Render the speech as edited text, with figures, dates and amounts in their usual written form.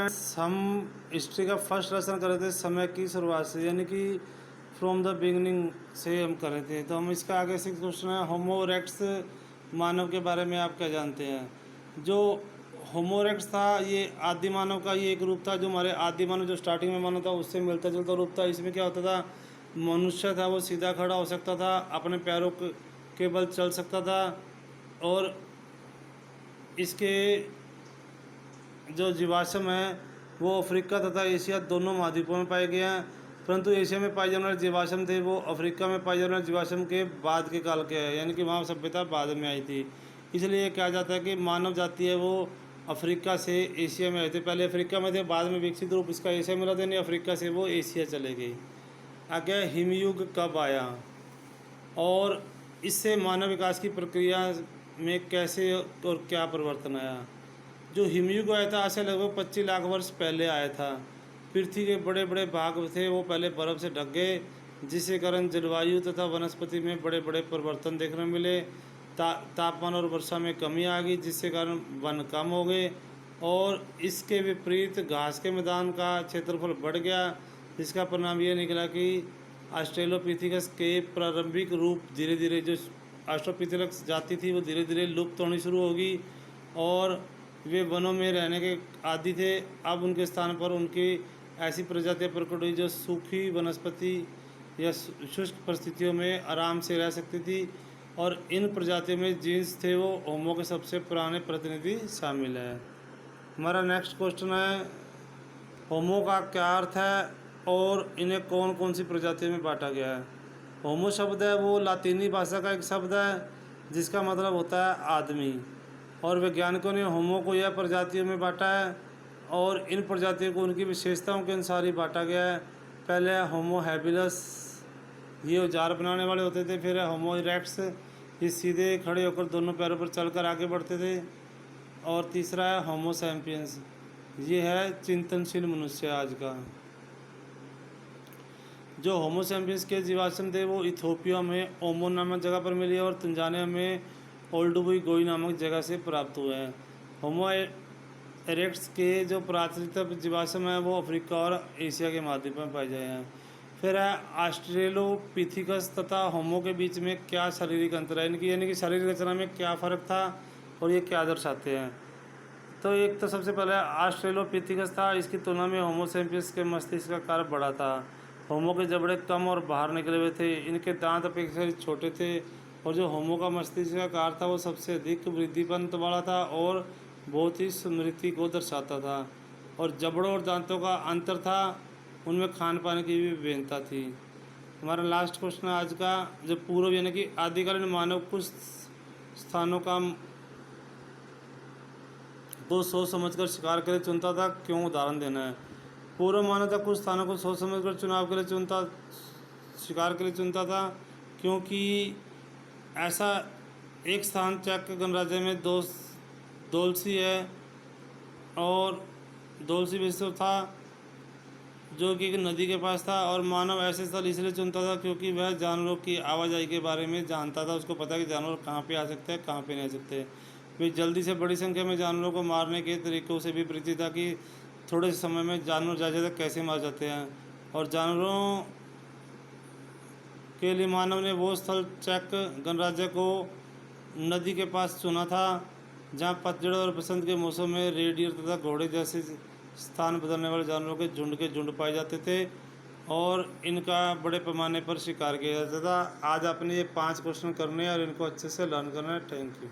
Friends, हम history का first lesson कर रहे थे समय की शुरुआत से, यानी कि फ्रॉम द बिगनिंग से हम कर रहे थे। तो हम इसका आगे से क्वेश्चन है, होमो इरेक्टस मानव के बारे में आप क्या जानते हैं। जो होमो इरेक्टस था ये आदि मानव का ये एक रूप था, जो हमारे आदि मानव जो स्टार्टिंग में मानव था उससे मिलता जुलता रूप था। इसमें क्या होता था, मनुष्य था वो सीधा खड़ा हो सकता था, अपने पैरों के बल चल सकता था, और इसके जो जीवाश्म है वो अफ्रीका तथा एशिया दोनों महाद्वीपों में पाए गए हैं। परंतु एशिया में पाए जाने वाले जीवाश्म थे वो अफ्रीका में पाए जाने वाले जीवाश्म के बाद के काल के हैं, यानी कि वहाँ सभ्यता बाद में आई थी। इसलिए कहा जाता है कि मानव जाति है वो अफ्रीका से एशिया में आए थे। पहले अफ्रीका में थे, बाद में विकसित रूप इसका एशिया मिला था, यानी अफ्रीका से वो एशिया चले गए। आगे हिमयुग कब आया और इससे मानव विकास की प्रक्रिया में कैसे और क्या परिवर्तन आया। जो हिमयुग आया था आज से लगभग 25 लाख वर्ष पहले आया था। पृथ्वी के बड़े बड़े भाग थे वो पहले बर्फ़ से ढक गए, जिसके कारण जलवायु तथा वनस्पति में बड़े बड़े परिवर्तन देखने मिले। तापमान और वर्षा में कमी आ गई, जिसके कारण वन कम हो गए, और इसके विपरीत घास के मैदान का क्षेत्रफल बढ़ गया, जिसका परिणाम ये निकला कि ऑस्ट्रेलोपिथेकस के प्रारंभिक रूप धीरे धीरे, जो ऑस्ट्रेलोपिथेकस जाति थी वो धीरे धीरे लुप्त होनी शुरू होगी, और वे वनों में रहने के आदी थे। अब उनके स्थान पर उनकी ऐसी प्रजातियां प्रकट हुई जो सूखी वनस्पति या शुष्क परिस्थितियों में आराम से रह सकती थी, और इन प्रजातियों में जीन्स थे वो होमो के सबसे पुराने प्रतिनिधि शामिल है। हमारा नेक्स्ट क्वेश्चन है, होमो का क्या अर्थ है और इन्हें कौन कौन सी प्रजातियों में बांटा गया है। होमो शब्द है वो लातीनी भाषा का एक शब्द है जिसका मतलब होता है आदमी, और वैज्ञानिकों ने होमो को यह प्रजातियों में बांटा है, और इन प्रजातियों को उनकी विशेषताओं के अनुसार ही बांटा गया है। पहले है होमो हैबिलस, ये औजार बनाने वाले होते थे। फिर है होमो इरेक्टस, ये सीधे खड़े होकर दोनों पैरों पर चलकर आगे बढ़ते थे। और तीसरा है होमो सैपियंस, ये है चिंतनशील मनुष्य आज का। जो होमो सैपियंस के जीवाश्म थे वो इथियोपिया में ओमो नामक जगह पर मिले और तंजानिया में ओल्डुबुई गोई नामक जगह से प्राप्त हुए हैं। होमो इरेक्टस के जो प्राचीनतम जीवाश्म है वो अफ्रीका और एशिया के महाद्वीप में पाए गए हैं। फिर है ऑस्ट्रेलोपिथेकस तथा होमो के बीच में क्या शारीरिक अंतर है, इनकी यानी कि शारीरिक रचना में क्या फ़र्क था और ये क्या दर्शाते हैं। तो एक तो सबसे पहले ऑस्ट्रेलोपिथेकस था, इसकी तुलना में होमो सैपियंस के मस्तिष्क का आकार बड़ा था। होमो के जबड़े कम और बाहर निकले हुए थे, इनके दांत अपेक्षाकृत छोटे थे, और जो होमो का मस्तिष्क का आकार था वो सबसे अधिक वृद्धिपंत वाला था और बहुत ही स्मृति को दर्शाता था। और जबड़ों और दांतों का अंतर था, उनमें खान पान की भी विभिन्नता थी। हमारा लास्ट क्वेश्चन आज का, जो पूर्व यानी कि आदिकालीन मानव कुछ स्थानों को सोच समझकर शिकार के लिए चुनता था, क्यों, उदाहरण देना है। पूर्व मानव था कुछ स्थानों को सोच समझकर चुनाव के लिए शिकार के लिए चुनता था, क्योंकि ऐसा एक स्थान चक गणराज्य में दोलसी है, और दोलसी विश्व था जो कि एक नदी के पास था। और मानव ऐसे स्थल इसलिए चुनता था क्योंकि वह जानवरों की आवाजाही के बारे में जानता था, उसको पता कि जानवर कहाँ पे आ सकते हैं कहाँ पे नहीं आ सकते। वे जल्दी से बड़ी संख्या में जानवरों को मारने के तरीक़ों से भी परिचित था कि थोड़े से समय में जानवर ज़्यादा कैसे मार जाते हैं। और जानवरों के लिए मानव ने वो स्थल चक गणराज्य को नदी के पास चुना था जहाँ पतझड़ और बसंत के मौसम में रेडियर तथा घोड़े जैसे स्थान बदलने वाले जानवरों के झुंड पाए जाते थे, और इनका बड़े पैमाने पर शिकार किया जाता था। आज आपने ये 5 क्वेश्चन करने हैं और इनको अच्छे से लर्न करना है। Thank you.